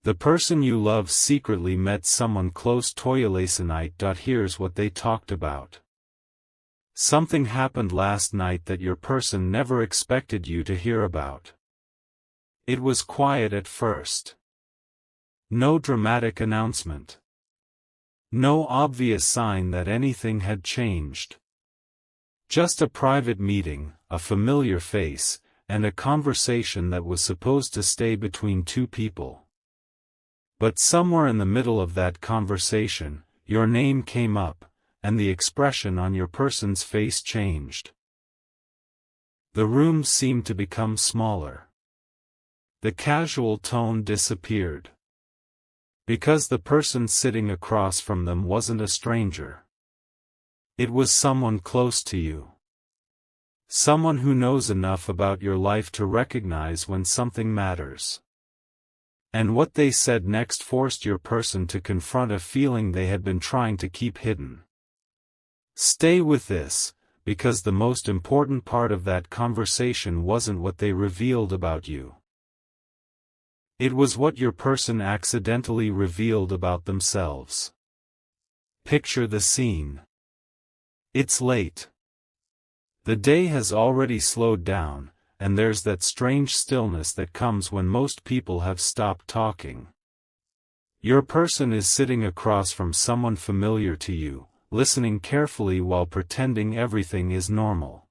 The person you love secretly met someone close. Toyoulasinight.Here'S what they talked about. Something happened last night that your person never expected you to hear about. It was quiet at first. No dramatic announcement. No obvious sign that anything had changed. Just a private meeting, a familiar face, and a conversation that was supposed to stay between two people. But somewhere in the middle of that conversation, your name came up, and the expression on your person's face changed. The room seemed to become smaller. The casual tone disappeared. Because the person sitting across from them wasn't a stranger. It was someone close to you. Someone who knows enough about your life to recognize when something matters. And what they said next forced your person to confront a feeling they had been trying to keep hidden. Stay with this, because the most important part of that conversation wasn't what they revealed about you. It was what your person accidentally revealed about themselves. Picture the scene. It's late. The day has already slowed down, and there's that strange stillness that comes when most people have stopped talking. Your person is sitting across from someone familiar to you, listening carefully while pretending everything is normal.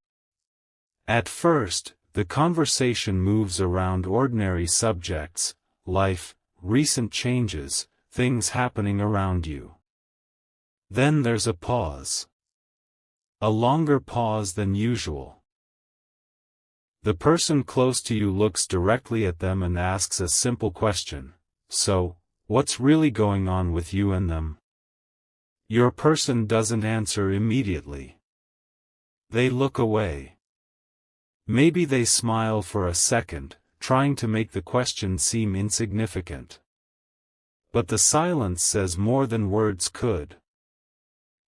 At first, the conversation moves around ordinary subjects, life, recent changes, things happening around you. Then there's a pause. A longer pause than usual. The person close to you looks directly at them and asks a simple question, "So, what's really going on with you and them?" Your person doesn't answer immediately. They look away. Maybe they smile for a second, trying to make the question seem insignificant. But the silence says more than words could.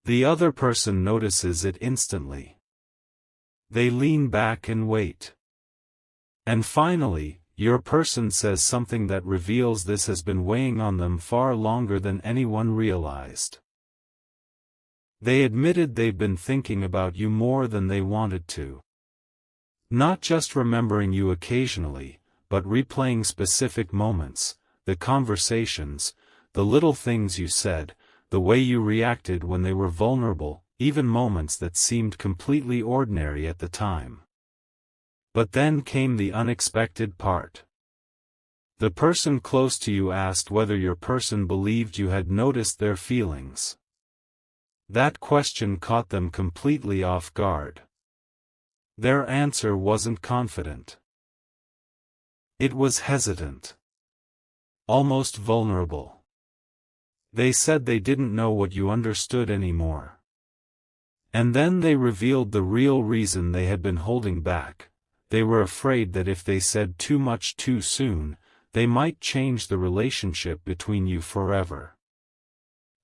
The other person notices it instantly. They lean back and wait. And finally, your person says something that reveals this has been weighing on them far longer than anyone realized. They admitted they've been thinking about you more than they wanted to. Not just remembering you occasionally, but replaying specific moments, the conversations, the little things you said, the way you reacted when they were vulnerable, even moments that seemed completely ordinary at the time. But then came the unexpected part. The person close to you asked whether your person believed you had noticed their feelings. That question caught them completely off guard. Their answer wasn't confident. It was hesitant. Almost vulnerable. They said they didn't know what you understood anymore. And then they revealed the real reason they had been holding back. They were afraid that if they said too much too soon, they might change the relationship between you forever.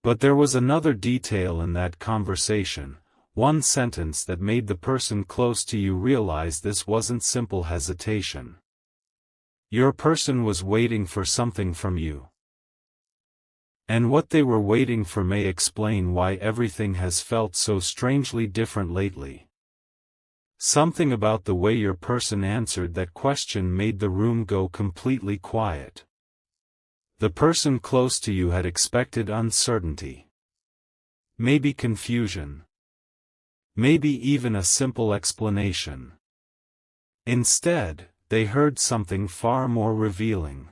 But there was another detail in that conversation, one sentence that made the person close to you realize this wasn't simple hesitation. Your person was waiting for something from you. And what they were waiting for may explain why everything has felt so strangely different lately. Something about the way your person answered that question made the room go completely quiet. The person close to you had expected uncertainty. Maybe confusion. Maybe even a simple explanation. Instead, they heard something far more revealing.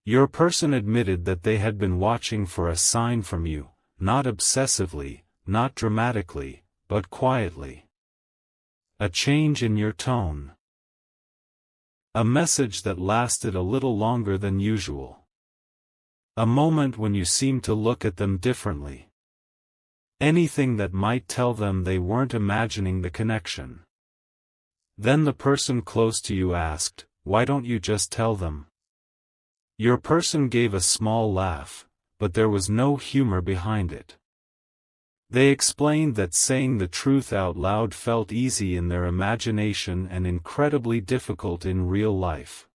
Your person admitted that they had been watching for a sign from you, not obsessively, not dramatically, but quietly. A change in your tone. A message that lasted a little longer than usual. A moment when you seemed to look at them differently. Anything that might tell them they weren't imagining the connection. Then the person close to you asked, "Why don't you just tell them?" Your person gave a small laugh, but there was no humor behind it. They explained that saying the truth out loud felt easy in their imagination and incredibly difficult in real life.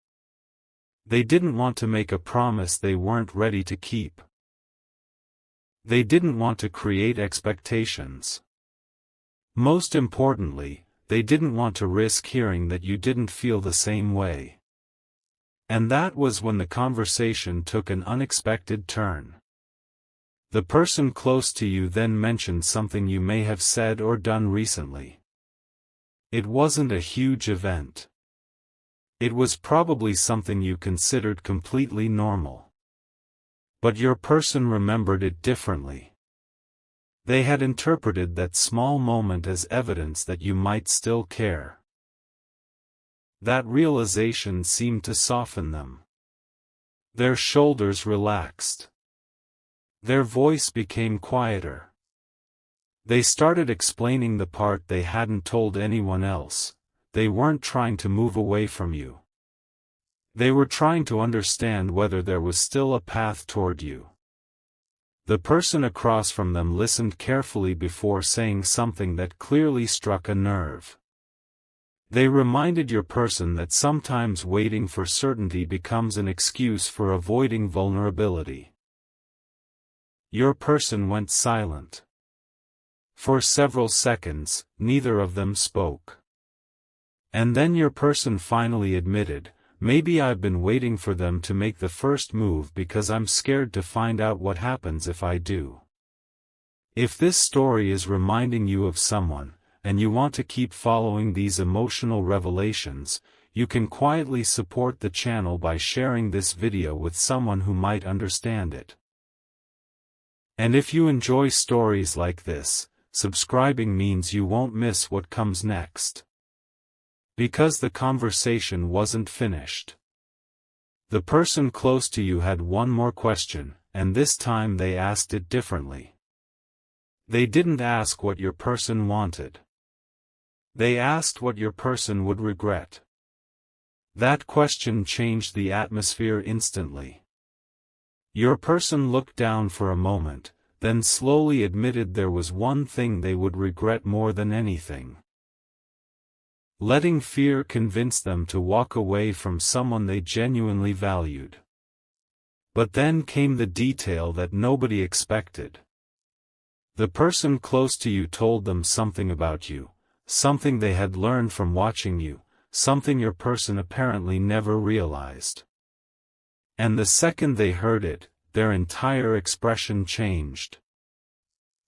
They didn't want to make a promise they weren't ready to keep. They didn't want to create expectations. Most importantly, they didn't want to risk hearing that you didn't feel the same way. And that was when the conversation took an unexpected turn. The person close to you then mentioned something you may have said or done recently. It wasn't a huge event. It was probably something you considered completely normal. But your person remembered it differently. They had interpreted that small moment as evidence that you might still care. That realization seemed to soften them. Their shoulders relaxed. Their voice became quieter. They started explaining the part they hadn't told anyone else. They weren't trying to move away from you. They were trying to understand whether there was still a path toward you. The person across from them listened carefully before saying something that clearly struck a nerve. They reminded your person that sometimes waiting for certainty becomes an excuse for avoiding vulnerability. Your person went silent. For several seconds, neither of them spoke. And then your person finally admitted, "Maybe I've been waiting for them to make the first move because I'm scared to find out what happens if I do." If this story is reminding you of someone, and you want to keep following these emotional revelations, you can quietly support the channel by sharing this video with someone who might understand it. And if you enjoy stories like this, subscribing means you won't miss what comes next. Because the conversation wasn't finished. The person close to you had one more question, and this time they asked it differently. They didn't ask what your person wanted. They asked what your person would regret. That question changed the atmosphere instantly. Your person looked down for a moment, then slowly admitted there was one thing they would regret more than anything. Letting fear convince them to walk away from someone they genuinely valued. But then came the detail that nobody expected. The person close to you told them something about you, something they had learned from watching you, something your person apparently never realized. And the second they heard it, their entire expression changed.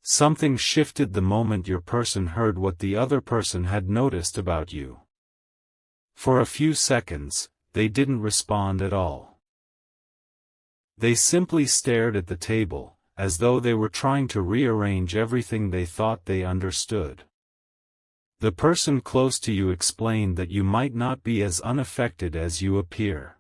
Something shifted the moment your person heard what the other person had noticed about you. For a few seconds, they didn't respond at all. They simply stared at the table, as though they were trying to rearrange everything they thought they understood. The person close to you explained that you might not be as unaffected as you appear.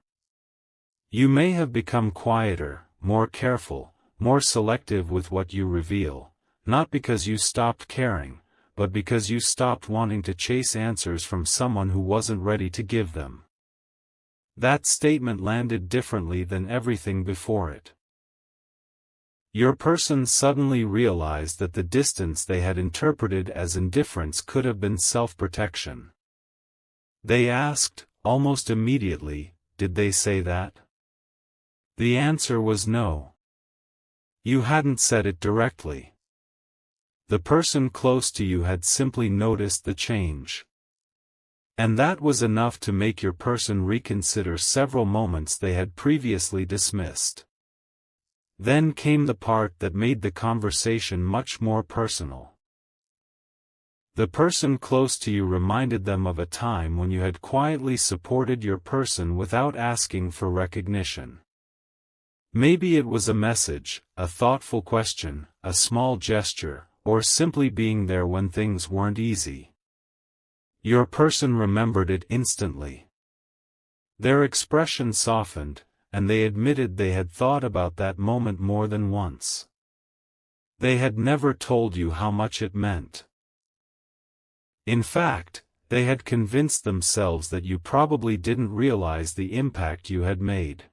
You may have become quieter, more careful, more selective with what you reveal. Not because you stopped caring, but because you stopped wanting to chase answers from someone who wasn't ready to give them. That statement landed differently than everything before it. Your person suddenly realized that the distance they had interpreted as indifference could have been self-protection. They asked, almost immediately, "Did they say that?" The answer was no. You hadn't said it directly. The person close to you had simply noticed the change. And that was enough to make your person reconsider several moments they had previously dismissed. Then came the part that made the conversation much more personal. The person close to you reminded them of a time when you had quietly supported your person without asking for recognition. Maybe it was a message, a thoughtful question, a small gesture, or simply being there when things weren't easy. Your person remembered it instantly. Their expression softened, and they admitted they had thought about that moment more than once. They had never told you how much it meant. In fact, they had convinced themselves that you probably didn't realize the impact you had made.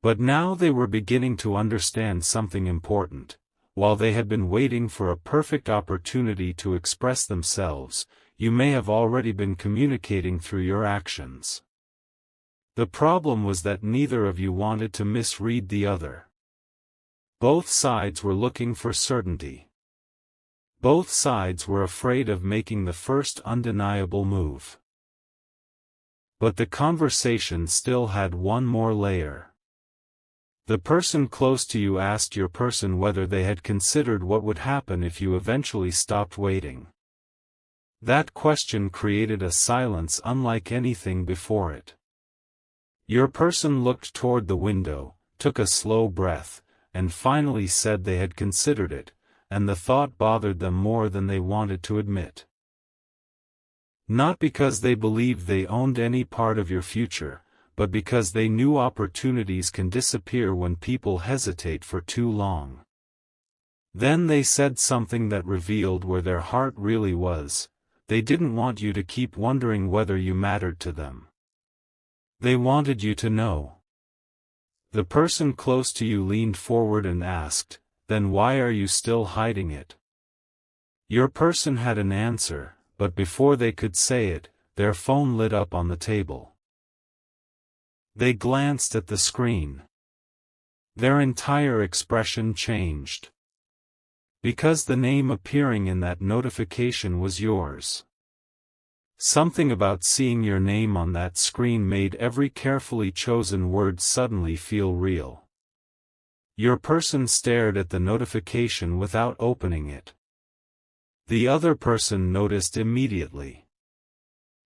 But now they were beginning to understand something important. While they had been waiting for a perfect opportunity to express themselves, you may have already been communicating through your actions. The problem was that neither of you wanted to misread the other. Both sides were looking for certainty. Both sides were afraid of making the first undeniable move. But the conversation still had one more layer. The person close to you asked your person whether they had considered what would happen if you eventually stopped waiting. That question created a silence unlike anything before it. Your person looked toward the window, took a slow breath, and finally said they had considered it, and the thought bothered them more than they wanted to admit. Not because they believed they owned any part of your future, but because they knew opportunities can disappear when people hesitate for too long. Then they said something that revealed where their heart really was. They didn't want you to keep wondering whether you mattered to them. They wanted you to know. The person close to you leaned forward and asked, "Then why are you still hiding it?" Your person had an answer, but before they could say it, their phone lit up on the table. They glanced at the screen. Their entire expression changed. Because the name appearing in that notification was yours. Something about seeing your name on that screen made every carefully chosen word suddenly feel real. Your person stared at the notification without opening it. The other person noticed immediately.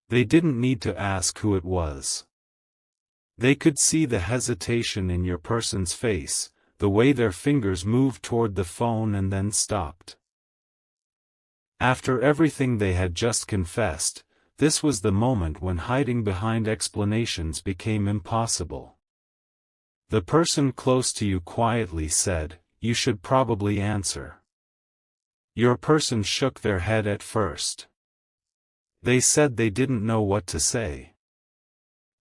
They didn't need to ask who it was. They could see the hesitation in your person's face, the way their fingers moved toward the phone and then stopped. After everything they had just confessed, this was the moment when hiding behind explanations became impossible. The person close to you quietly said, "You should probably answer." Your person shook their head at first. They said they didn't know what to say.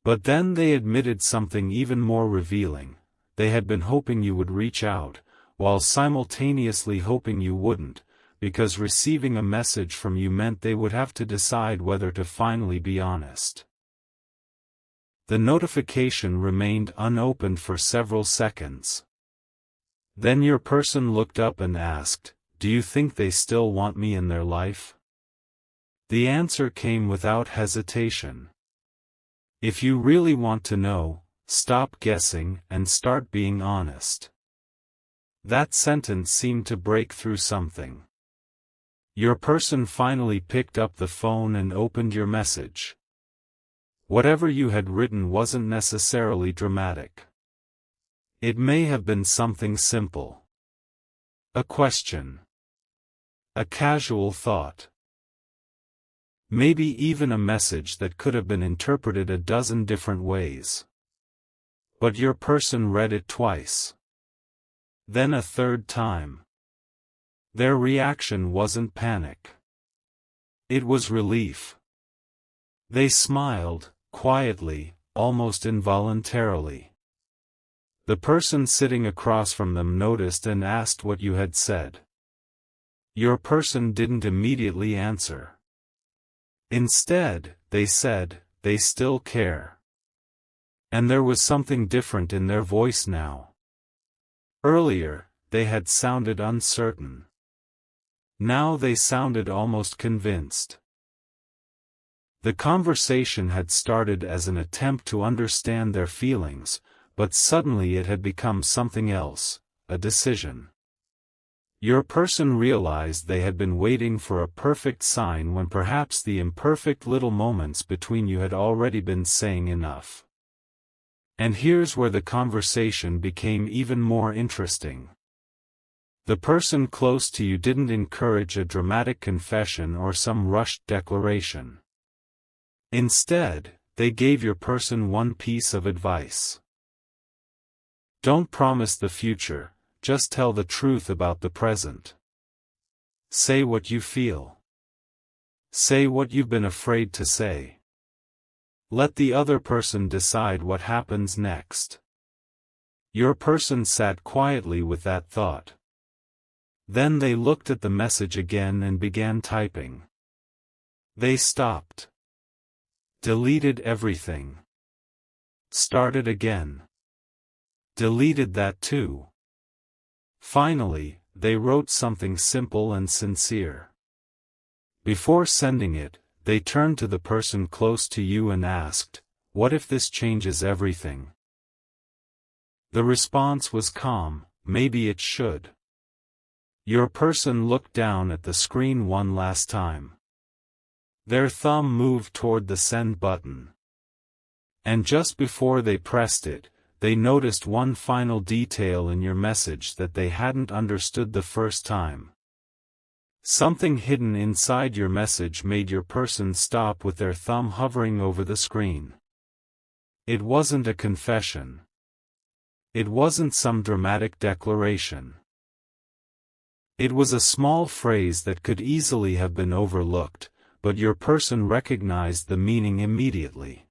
But then they admitted something even more revealing. They had been hoping you would reach out, while simultaneously hoping you wouldn't, because receiving a message from you meant they would have to decide whether to finally be honest. The notification remained unopened for several seconds. Then your person looked up and asked, "Do you think they still want me in their life?" The answer came without hesitation. "If you really want to know, stop guessing and start being honest." That sentence seemed to break through something. Your person finally picked up the phone and opened your message. Whatever you had written wasn't necessarily dramatic. It may have been something simple. A question. A casual thought. Maybe even a message that could have been interpreted a dozen different ways. But your person read it twice. Then a third time. Their reaction wasn't panic. It was relief. They smiled, quietly, almost involuntarily. The person sitting across from them noticed and asked what you had said. Your person didn't immediately answer. Instead, they said, "They still care." And there was something different in their voice now. Earlier, they had sounded uncertain. Now they sounded almost convinced. The conversation had started as an attempt to understand their feelings, but suddenly it had become something else, a decision. Your person realized they had been waiting for a perfect sign when perhaps the imperfect little moments between you had already been saying enough. And here's where the conversation became even more interesting. The person close to you didn't encourage a dramatic confession or some rushed declaration. Instead, they gave your person one piece of advice. Don't promise the future. Just tell the truth about the present. Say what you feel. Say what you've been afraid to say. Let the other person decide what happens next. Your person sat quietly with that thought. Then they looked at the message again and began typing. They stopped. Deleted everything. Started again. Deleted that too. Finally, they wrote something simple and sincere. Before sending it, they turned to the person close to you and asked, "What if this changes everything?" The response was calm, "Maybe it should." Your person looked down at the screen one last time. Their thumb moved toward the send button. And just before they pressed it, they noticed one final detail in your message that they hadn't understood the first time. Something hidden inside your message made your person stop with their thumb hovering over the screen. It wasn't a confession. It wasn't some dramatic declaration. It was a small phrase that could easily have been overlooked, but your person recognized the meaning immediately.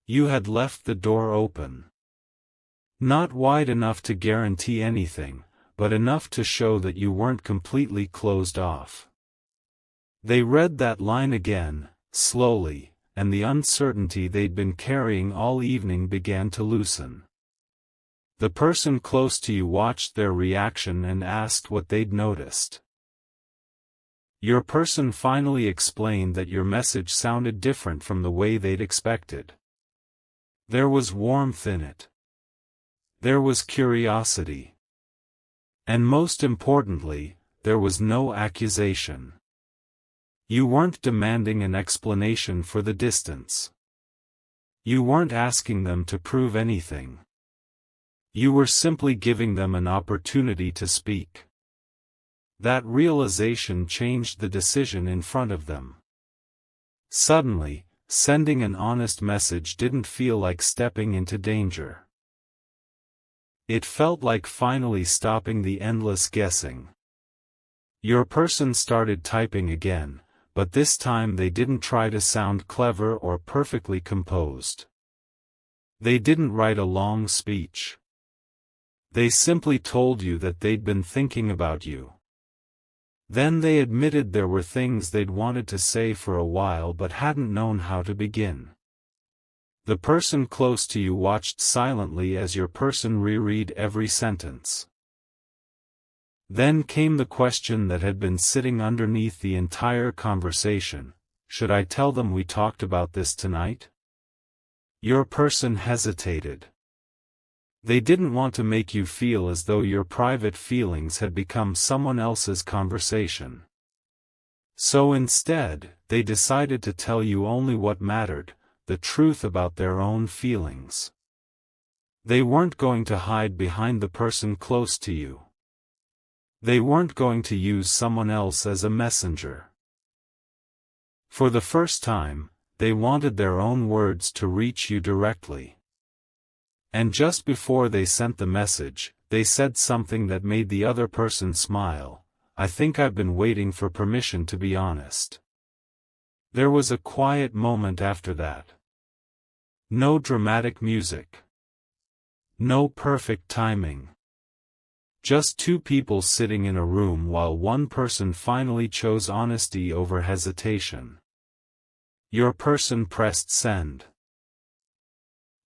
You had left the door open. Not wide enough to guarantee anything, but enough to show that you weren't completely closed off. They read that line again, slowly, and the uncertainty they'd been carrying all evening began to loosen. The person close to you watched their reaction and asked what they'd noticed. Your person finally explained that your message sounded different from the way they'd expected. There was warmth in it. There was curiosity. And most importantly, there was no accusation. You weren't demanding an explanation for the distance. You weren't asking them to prove anything. You were simply giving them an opportunity to speak. That realization changed the decision in front of them. Suddenly, sending an honest message didn't feel like stepping into danger. It felt like finally stopping the endless guessing. Your person started typing again, but this time they didn't try to sound clever or perfectly composed. They didn't write a long speech. They simply told you that they'd been thinking about you. Then they admitted there were things they'd wanted to say for a while but hadn't known how to begin. The person close to you watched silently as your person reread every sentence. Then came the question that had been sitting underneath the entire conversation: should I tell them we talked about this tonight? Your person hesitated. They didn't want to make you feel as though your private feelings had become someone else's conversation. So instead, they decided to tell you only what mattered, the truth about their own feelings. They weren't going to hide behind the person close to you. They weren't going to use someone else as a messenger. For the first time, they wanted their own words to reach you directly. And just before they sent the message, they said something that made the other person smile: "I think I've been waiting for permission to be honest." There was a quiet moment after that. No dramatic music. No perfect timing. Just two people sitting in a room while one person finally chose honesty over hesitation. Your person pressed send.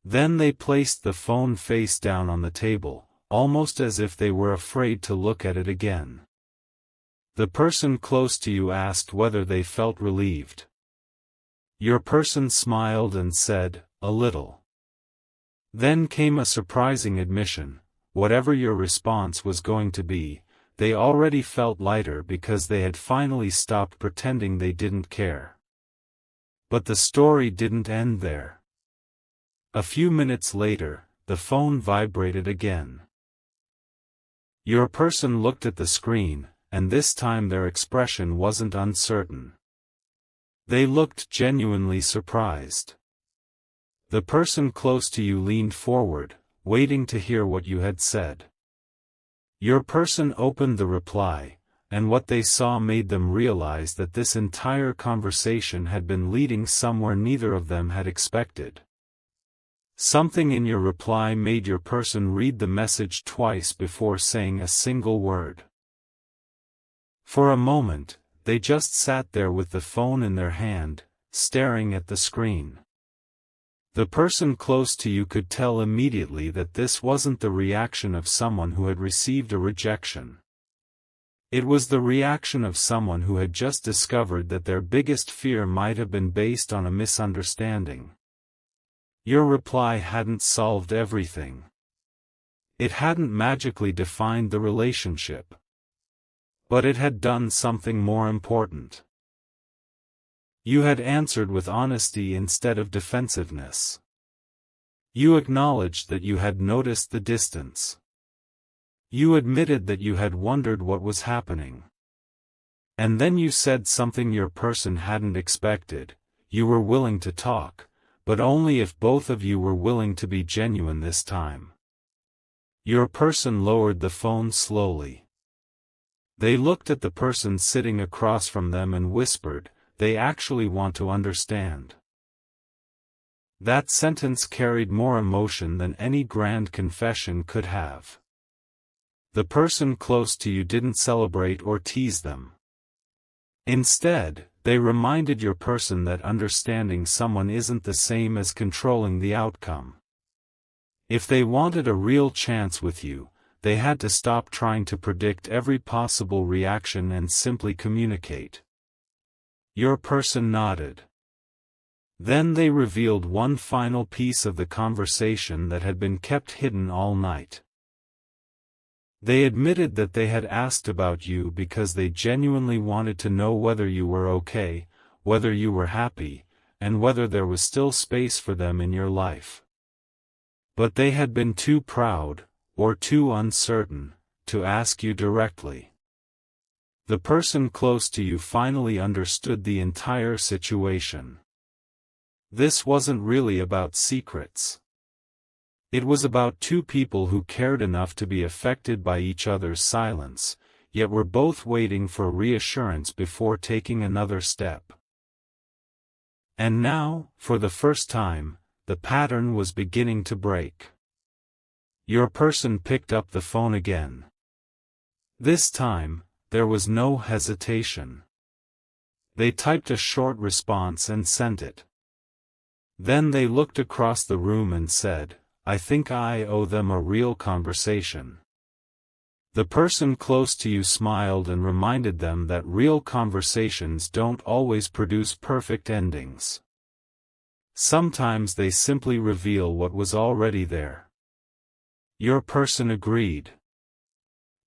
Then they placed the phone face down on the table, almost as if they were afraid to look at it again. The person close to you asked whether they felt relieved. Your person smiled and said, "A little." Then came a surprising admission: whatever your response was going to be, they already felt lighter because they had finally stopped pretending they didn't care. But the story didn't end there. A few minutes later, the phone vibrated again. Your person looked at the screen, and this time their expression wasn't uncertain. They looked genuinely surprised. The person close to you leaned forward, waiting to hear what you had said. Your person opened the reply, and what they saw made them realize that this entire conversation had been leading somewhere neither of them had expected. Something in your reply made your person read the message twice before saying a single word. For a moment, they just sat there with the phone in their hand, staring at the screen. The person close to you could tell immediately that this wasn't the reaction of someone who had received a rejection. It was the reaction of someone who had just discovered that their biggest fear might have been based on a misunderstanding. Your reply hadn't solved everything. It hadn't magically defined the relationship. But it had done something more important. You had answered with honesty instead of defensiveness. You acknowledged that you had noticed the distance. You admitted that you had wondered what was happening. And then you said something your person hadn't expected. You were willing to talk, but only if both of you were willing to be genuine this time. Your person lowered the phone slowly. They looked at the person sitting across from them and whispered, "They actually want to understand." That sentence carried more emotion than any grand confession could have. The person close to you didn't celebrate or tease them. Instead, they reminded your person that understanding someone isn't the same as controlling the outcome. If they wanted a real chance with you, they had to stop trying to predict every possible reaction and simply communicate. Your person nodded. Then they revealed one final piece of the conversation that had been kept hidden all night. They admitted that they had asked about you because they genuinely wanted to know whether you were okay, whether you were happy, and whether there was still space for them in your life. But they had been too proud, or too uncertain, to ask you directly. The person close to you finally understood the entire situation. This wasn't really about secrets. It was about two people who cared enough to be affected by each other's silence, yet were both waiting for reassurance before taking another step. And now, for the first time, the pattern was beginning to break. Your person picked up the phone again. This time, there was no hesitation. They typed a short response and sent it. Then they looked across the room and said, "I think I owe them a real conversation." The person close to you smiled and reminded them that real conversations don't always produce perfect endings. Sometimes they simply reveal what was already there. Your person agreed.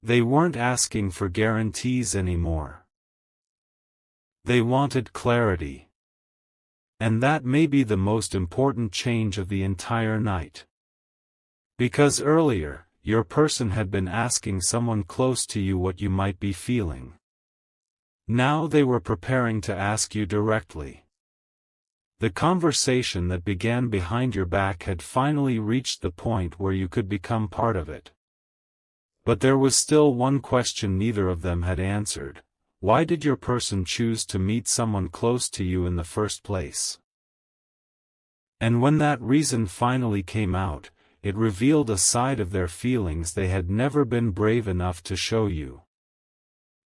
They weren't asking for guarantees anymore. They wanted clarity. And that may be the most important change of the entire night. Because earlier, your person had been asking someone close to you what you might be feeling. Now they were preparing to ask you directly. The conversation that began behind your back had finally reached the point where you could become part of it. But there was still one question neither of them had answered. Why did your person choose to meet someone close to you in the first place? And when that reason finally came out, it revealed a side of their feelings they had never been brave enough to show you.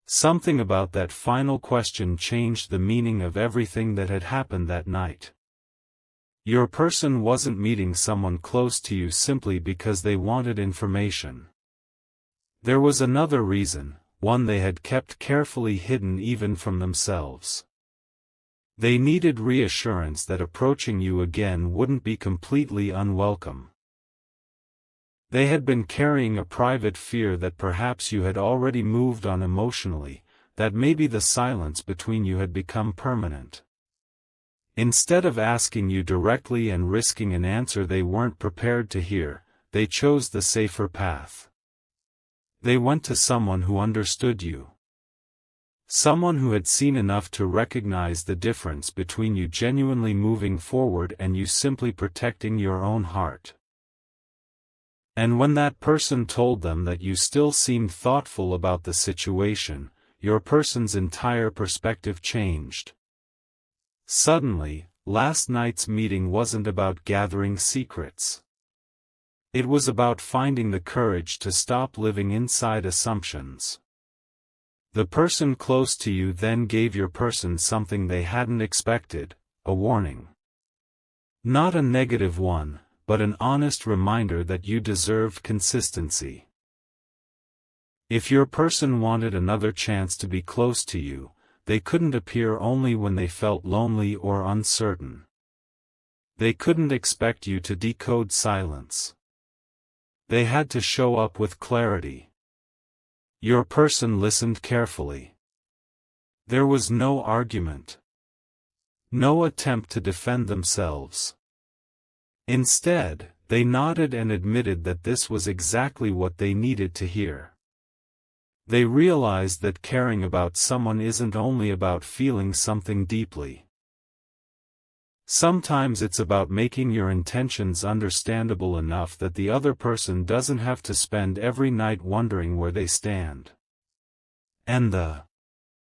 Something about that final question changed the meaning of everything that had happened that night. Your person wasn't meeting someone close to you simply because they wanted information. There was another reason, one they had kept carefully hidden even from themselves. They needed reassurance that approaching you again wouldn't be completely unwelcome. They had been carrying a private fear that perhaps you had already moved on emotionally, that maybe the silence between you had become permanent. Instead of asking you directly and risking an answer they weren't prepared to hear, they chose the safer path. They went to someone who understood you. Someone who had seen enough to recognize the difference between you genuinely moving forward and you simply protecting your own heart. And when that person told them that you still seemed thoughtful about the situation, your person's entire perspective changed. Suddenly, last night's meeting wasn't about gathering secrets. It was about finding the courage to stop living inside assumptions. The person close to you then gave your person something they hadn't expected, a warning. Not a negative one, but an honest reminder that you deserved consistency. If your person wanted another chance to be close to you, they couldn't appear only when they felt lonely or uncertain. They couldn't expect you to decode silence. They had to show up with clarity. Your person listened carefully. There was no argument. No attempt to defend themselves. Instead, they nodded and admitted that this was exactly what they needed to hear. They realized that caring about someone isn't only about feeling something deeply. Sometimes it's about making your intentions understandable enough that the other person doesn't have to spend every night wondering where they stand. And the